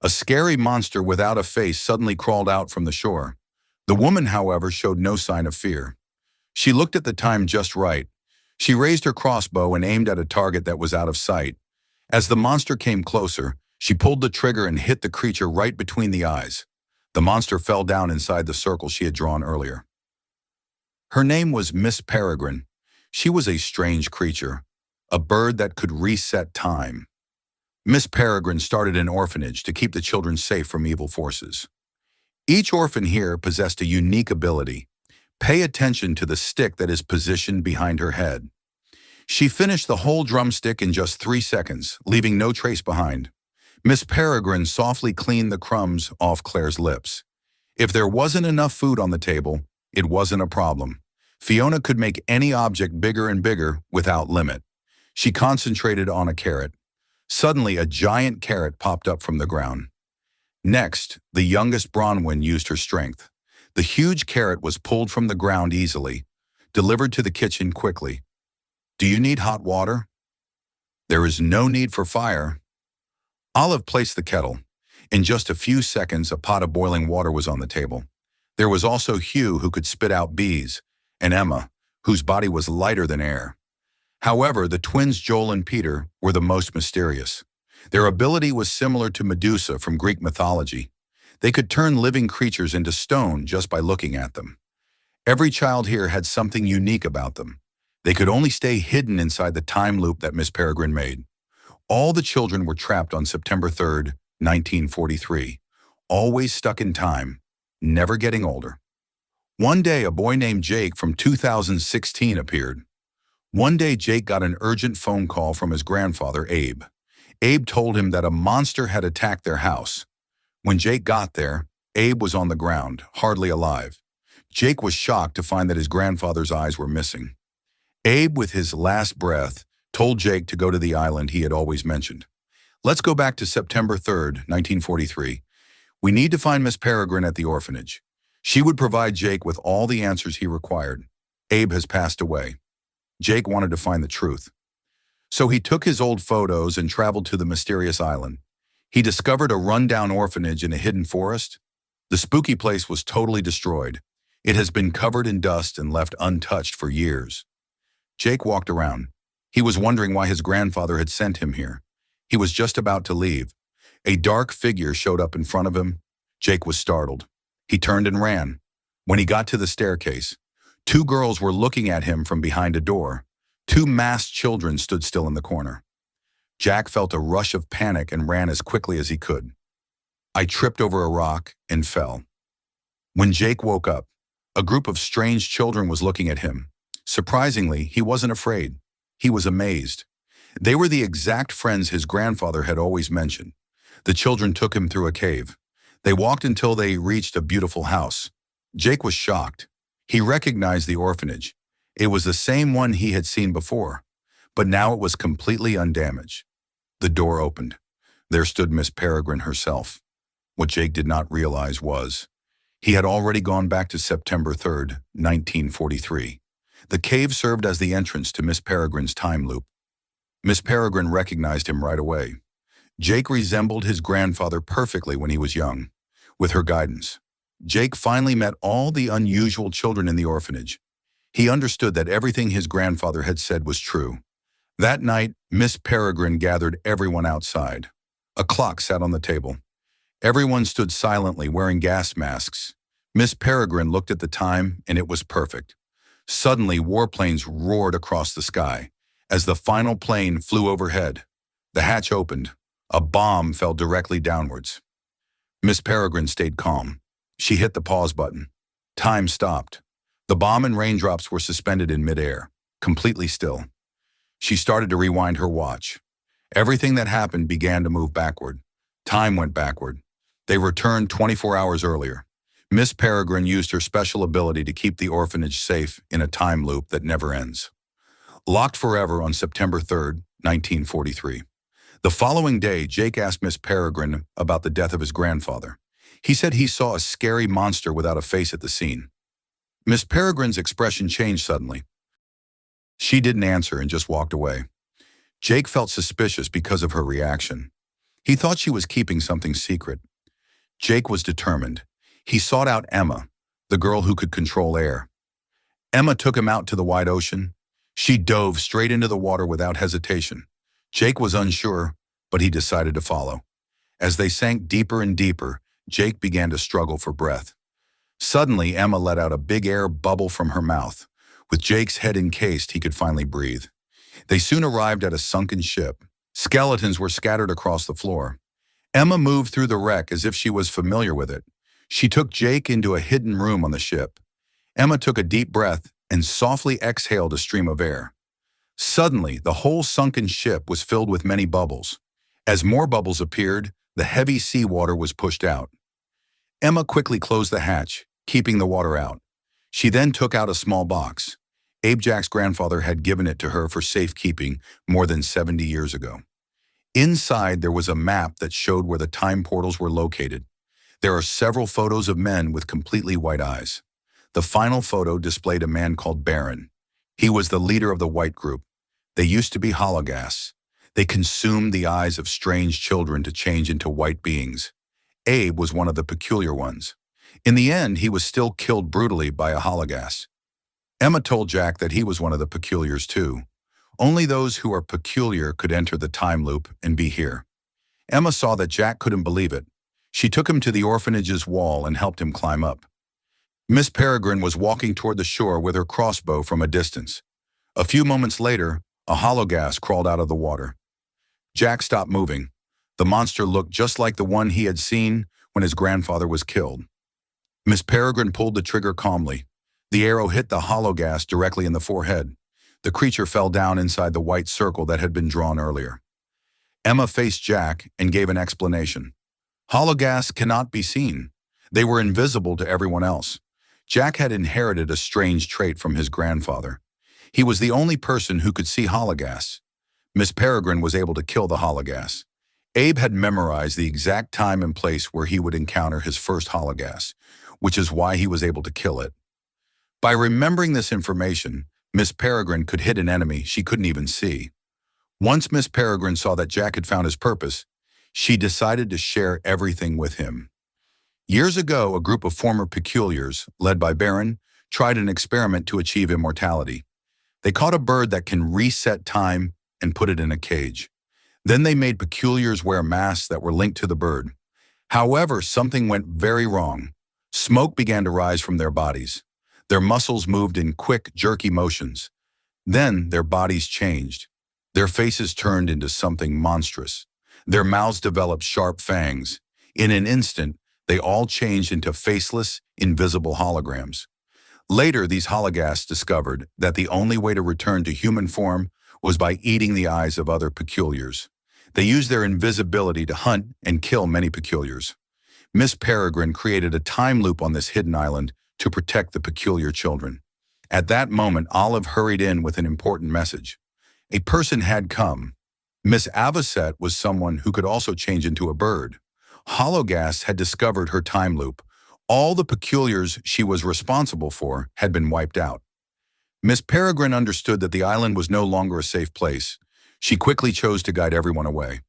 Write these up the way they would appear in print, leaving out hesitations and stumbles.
A scary monster without a face suddenly crawled out from the shore. The woman, however, showed no sign of fear. She looked at the time just right. She raised her crossbow and aimed at a target that was out of sight. As the monster came closer, she pulled the trigger and hit the creature right between the eyes. The monster fell down inside the circle she had drawn earlier. Her name was Miss Peregrine. She was a strange creature, a bird that could reset time. Miss Peregrine started an orphanage to keep the children safe from evil forces. Each orphan here possessed a unique ability. Pay attention to the stick that is positioned behind her head. She finished the whole drumstick in just 3 seconds, leaving no trace behind. Miss Peregrine softly cleaned the crumbs off Claire's lips. If there wasn't enough food on the table, it wasn't a problem. Fiona could make any object bigger and bigger without limit. She concentrated on a carrot. Suddenly, a giant carrot popped up from the ground. Next, the youngest Bronwyn used her strength. The huge carrot was pulled from the ground easily, delivered to the kitchen quickly. Do you need hot water? There is no need for fire. Olive placed the kettle. In just a few seconds, a pot of boiling water was on the table. There was also Hugh, who could spit out bees, and Emma, whose body was lighter than air. However, the twins Joel and Peter were the most mysterious. Their ability was similar to Medusa from Greek mythology. They could turn living creatures into stone just by looking at them. Every child here had something unique about them. They could only stay hidden inside the time loop that Miss Peregrine made. All the children were trapped on September 3rd, 1943, always stuck in time, never getting older. One day, a boy named Jake from 2016 appeared. One day, Jake got an urgent phone call from his grandfather, Abe. Abe told him that a monster had attacked their house. When Jake got there, Abe was on the ground, hardly alive. Jake was shocked to find that his grandfather's eyes were missing. Abe, with his last breath, told Jake to go to the island he had always mentioned. Let's go back to September 3rd, 1943. We need to find Miss Peregrine at the orphanage. She would provide Jake with all the answers he required. Abe has passed away. Jake wanted to find the truth. So he took his old photos and traveled to the mysterious island. He discovered a rundown orphanage in a hidden forest. The spooky place was totally destroyed. It has been covered in dust and left untouched for years. Jake walked around. He was wondering why his grandfather had sent him here. He was just about to leave. A dark figure showed up in front of him. Jake was startled. He turned and ran. When he got to the staircase, 2 girls were looking at him from behind a door. 2 masked children stood still in the corner. Jack felt a rush of panic and ran as quickly as he could. I tripped over a rock and fell. When Jake woke up, a group of strange children was looking at him. Surprisingly, he wasn't afraid. He was amazed. They were the exact friends his grandfather had always mentioned. The children took him through a cave. They walked until they reached a beautiful house. Jake was shocked. He recognized the orphanage. It was the same one he had seen before, but now it was completely undamaged. The door opened. There stood Miss Peregrine herself. What Jake did not realize was, he had already gone back to September 3rd, 1943. The cave served as the entrance to Miss Peregrine's time loop. Miss Peregrine recognized him right away. Jake resembled his grandfather perfectly when he was young. With her guidance, Jake finally met all the unusual children in the orphanage. He understood that everything his grandfather had said was true. That night, Miss Peregrine gathered everyone outside. A clock sat on the table. Everyone stood silently, wearing gas masks. Miss Peregrine looked at the time, and it was perfect. Suddenly, warplanes roared across the sky. As the final plane flew overhead, the hatch opened. A bomb fell directly downwards. Miss Peregrine stayed calm. She hit the pause button. Time stopped. The bomb and raindrops were suspended in midair, completely still. She started to rewind her watch. Everything that happened began to move backward. Time went backward. They returned 24 hours earlier. Miss Peregrine used her special ability to keep the orphanage safe in a time loop that never ends. Locked forever on September 3rd, 1943. The following day, Jake asked Miss Peregrine about the death of his grandfather. He said he saw a scary monster without a face at the scene. Miss Peregrine's expression changed suddenly. She didn't answer and just walked away. Jake felt suspicious because of her reaction. He thought she was keeping something secret. Jake was determined. He sought out Emma, the girl who could control air. Emma took him out to the wide ocean. She dove straight into the water without hesitation. Jake was unsure, but he decided to follow. As they sank deeper and deeper, Jake began to struggle for breath. Suddenly, Emma let out a big air bubble from her mouth. With Jake's head encased, he could finally breathe. They soon arrived at a sunken ship. Skeletons were scattered across the floor. Emma moved through the wreck as if she was familiar with it. She took Jake into a hidden room on the ship. Emma took a deep breath and softly exhaled a stream of air. Suddenly, the whole sunken ship was filled with many bubbles. As more bubbles appeared, the heavy seawater was pushed out. Emma quickly closed the hatch, keeping the water out. She then took out a small box. Abe Jack's grandfather had given it to her for safekeeping more than 70 years ago. Inside, there was a map that showed where the time portals were located. There are several photos of men with completely white eyes. The final photo displayed a man called Baron. He was the leader of the white group. They used to be hologas. They consumed the eyes of strange children to change into white beings. Abe was one of the peculiar ones. In the end, he was still killed brutally by a hologas. Emma told Jack that he was one of the peculiars too. Only those who are peculiar could enter the time loop and be here. Emma saw that Jack couldn't believe it. She took him to the orphanage's wall and helped him climb up. Miss Peregrine was walking toward the shore with her crossbow from a distance. A few moments later, a hologas crawled out of the water. Jack stopped moving. The monster looked just like the one he had seen when his grandfather was killed. Miss Peregrine pulled the trigger calmly. The arrow hit the hologas directly in the forehead. The creature fell down inside the white circle that had been drawn earlier. Emma faced Jack and gave an explanation. Hologas cannot be seen. They were invisible to everyone else. Jack had inherited a strange trait from his grandfather. He was the only person who could see hologas. Miss Peregrine was able to kill the hologas. Abe had memorized the exact time and place where he would encounter his first hologas, which is why he was able to kill it. By remembering this information, Miss Peregrine could hit an enemy she couldn't even see. Once Miss Peregrine saw that Jack had found his purpose, she decided to share everything with him. Years ago, a group of former peculiars, led by Baron, tried an experiment to achieve immortality. They caught a bird that can reset time and put it in a cage. Then they made peculiars wear masks that were linked to the bird. However, something went very wrong. Smoke began to rise from their bodies. Their muscles moved in quick, jerky motions. Then their bodies changed. Their faces turned into something monstrous. Their mouths developed sharp fangs. In an instant, they all changed into faceless, invisible holograms. Later, these hologas discovered that the only way to return to human form was by eating the eyes of other peculiars. They used their invisibility to hunt and kill many peculiars. Miss Peregrine created a time loop on this hidden island to protect the peculiar children. At that moment, Olive hurried in with an important message. A person had come. Miss Avocet was someone who could also change into a bird. Hologas had discovered her time loop. All the peculiars she was responsible for had been wiped out. Miss Peregrine understood that the island was no longer a safe place. She quickly chose to guide everyone away.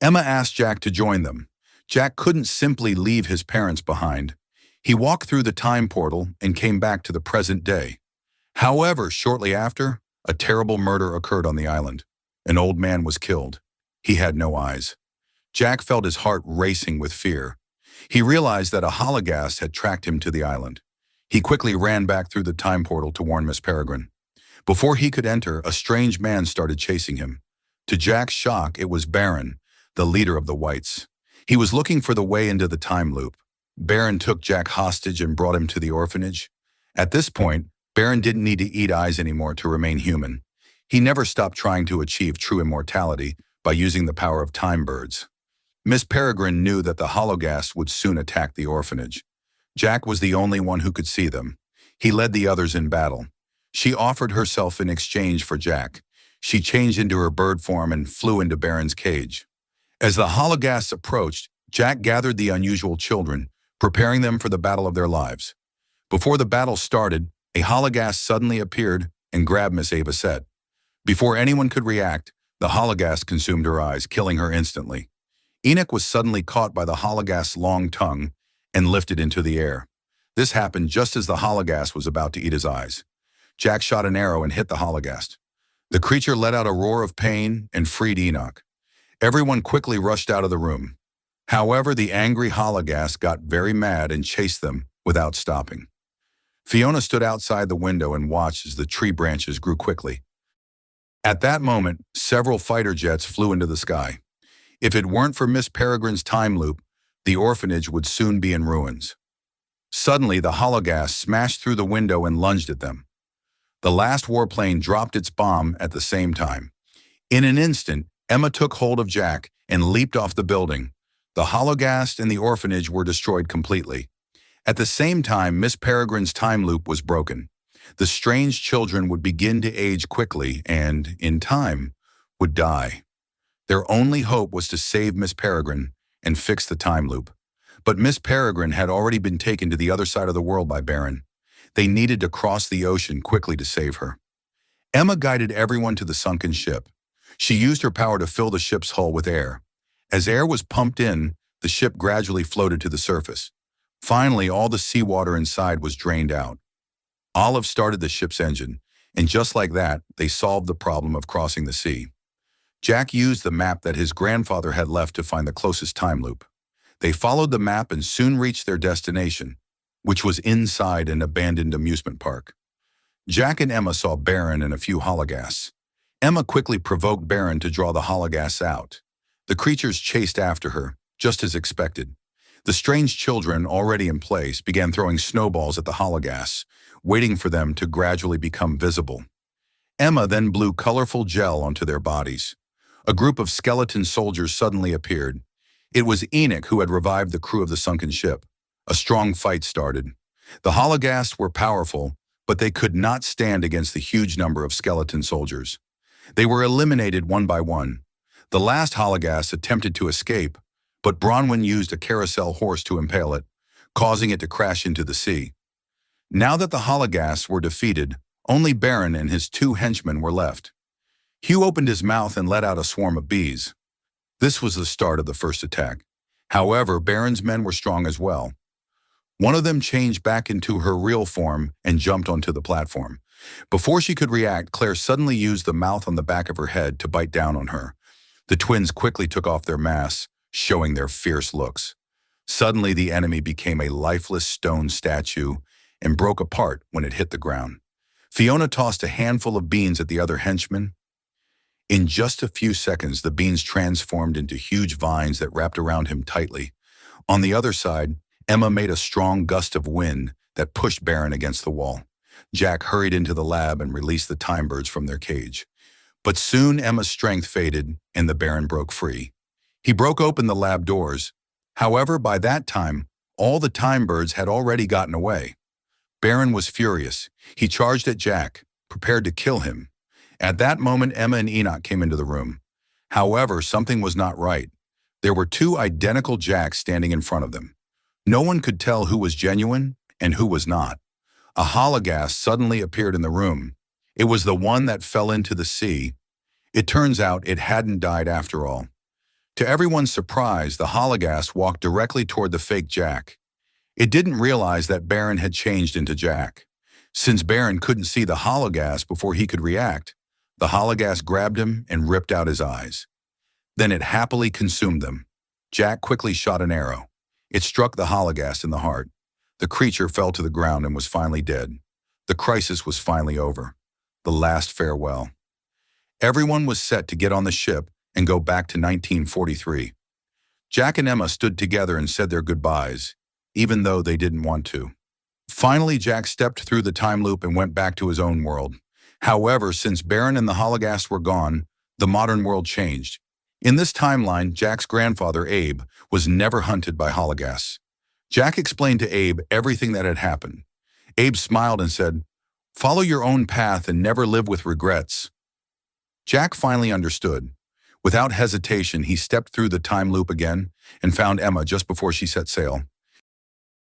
Emma asked Jack to join them. Jack couldn't simply leave his parents behind. He walked through the time portal and came back to the present day. However, shortly after, a terrible murder occurred on the island. An old man was killed. He had no eyes. Jack felt his heart racing with fear. He realized that a hologas had tracked him to the island. He quickly ran back through the time portal to warn Miss Peregrine. Before he could enter, a strange man started chasing him. To Jack's shock, it was Baron, the leader of the Whites. He was looking for the way into the time loop. Baron took Jack hostage and brought him to the orphanage. At this point, Baron didn't need to eat eyes anymore to remain human. He never stopped trying to achieve true immortality by using the power of time birds. Miss Peregrine knew that the hologas would soon attack the orphanage. Jack was the only one who could see them. He led the others in battle. She offered herself in exchange for Jack. She changed into her bird form and flew into Baron's cage. As the hologas approached, Jack gathered the unusual children, preparing them for the battle of their lives. Before the battle started, a hologas suddenly appeared and grabbed Miss Avocet. Before anyone could react, the hologas consumed her eyes, killing her instantly. Enoch was suddenly caught by the hologast's long tongue and lifted into the air. This happened just as the hologast was about to eat his eyes. Jack shot an arrow and hit the hologast. The creature let out a roar of pain and freed Enoch. Everyone quickly rushed out of the room. However, the angry hologast got very mad and chased them without stopping. Fiona stood outside the window and watched as the tree branches grew quickly. At that moment, several fighter jets flew into the sky. If it weren't for Miss Peregrine's time loop, the orphanage would soon be in ruins. Suddenly, the hologast smashed through the window and lunged at them. The last warplane dropped its bomb at the same time. In an instant, Emma took hold of Jack and leaped off the building. The hologast and the orphanage were destroyed completely. At the same time, Miss Peregrine's time loop was broken. The strange children would begin to age quickly and, in time, would die. Their only hope was to save Miss Peregrine and fix the time loop. But Miss Peregrine had already been taken to the other side of the world by Baron. They needed to cross the ocean quickly to save her. Emma guided everyone to the sunken ship. She used her power to fill the ship's hull with air. As air was pumped in, the ship gradually floated to the surface. Finally, all the seawater inside was drained out. Olive started the ship's engine, and just like that, they solved the problem of crossing the sea. Jack used the map that his grandfather had left to find the closest time loop. They followed the map and soon reached their destination, which was inside an abandoned amusement park. Jack and Emma saw Baron and a few hologasts. Emma quickly provoked Baron to draw the hologasts out. The creatures chased after her, just as expected. The strange children, already in place, began throwing snowballs at the hologasts, waiting for them to gradually become visible. Emma then blew colorful gel onto their bodies. A group of skeleton soldiers suddenly appeared. It was Enoch who had revived the crew of the sunken ship. A strong fight started. The hologasts were powerful, but they could not stand against the huge number of skeleton soldiers. They were eliminated one by one. The last hologast attempted to escape, but Bronwyn used a carousel horse to impale it, causing it to crash into the sea. Now that the hologasts were defeated, only Baron and his two henchmen were left. Hugh opened his mouth and let out a swarm of bees. This was the start of the first attack. However, Baron's men were strong as well. One of them changed back into her real form and jumped onto the platform. Before she could react, Claire suddenly used the mouth on the back of her head to bite down on her. The twins quickly took off their masks, showing their fierce looks. Suddenly, the enemy became a lifeless stone statue and broke apart when it hit the ground. Fiona tossed a handful of beans at the other henchman. In just a few seconds, the beans transformed into huge vines that wrapped around him tightly. On the other side, Emma made a strong gust of wind that pushed Baron against the wall. Jack hurried into the lab and released the time birds from their cage. But soon Emma's strength faded and the Baron broke free. He broke open the lab doors. However, by that time, all the time birds had already gotten away. Baron was furious. He charged at Jack, prepared to kill him. At that moment, Emma and Enoch came into the room. However, something was not right. There were two identical Jacks standing in front of them. No one could tell who was genuine and who was not. A hologast suddenly appeared in the room. It was the one that fell into the sea. It turns out it hadn't died after all. To everyone's surprise, the hologast walked directly toward the fake Jack. It didn't realize that Baron had changed into Jack. Since Baron couldn't see the hologast before he could react, the hologast grabbed him and ripped out his eyes. Then it happily consumed them. Jack quickly shot an arrow. It struck the hologast in the heart. The creature fell to the ground and was finally dead. The crisis was finally over. The last farewell. Everyone was set to get on the ship and go back to 1943. Jack and Emma stood together and said their goodbyes, even though they didn't want to. Finally, Jack stepped through the time loop and went back to his own world. However, since Baron and the hologasts were gone, the modern world changed. In this timeline, Jack's grandfather, Abe, was never hunted by hologasts. Jack explained to Abe everything that had happened. Abe smiled and said, "Follow your own path and never live with regrets." Jack finally understood. Without hesitation, he stepped through the time loop again and found Emma just before she set sail.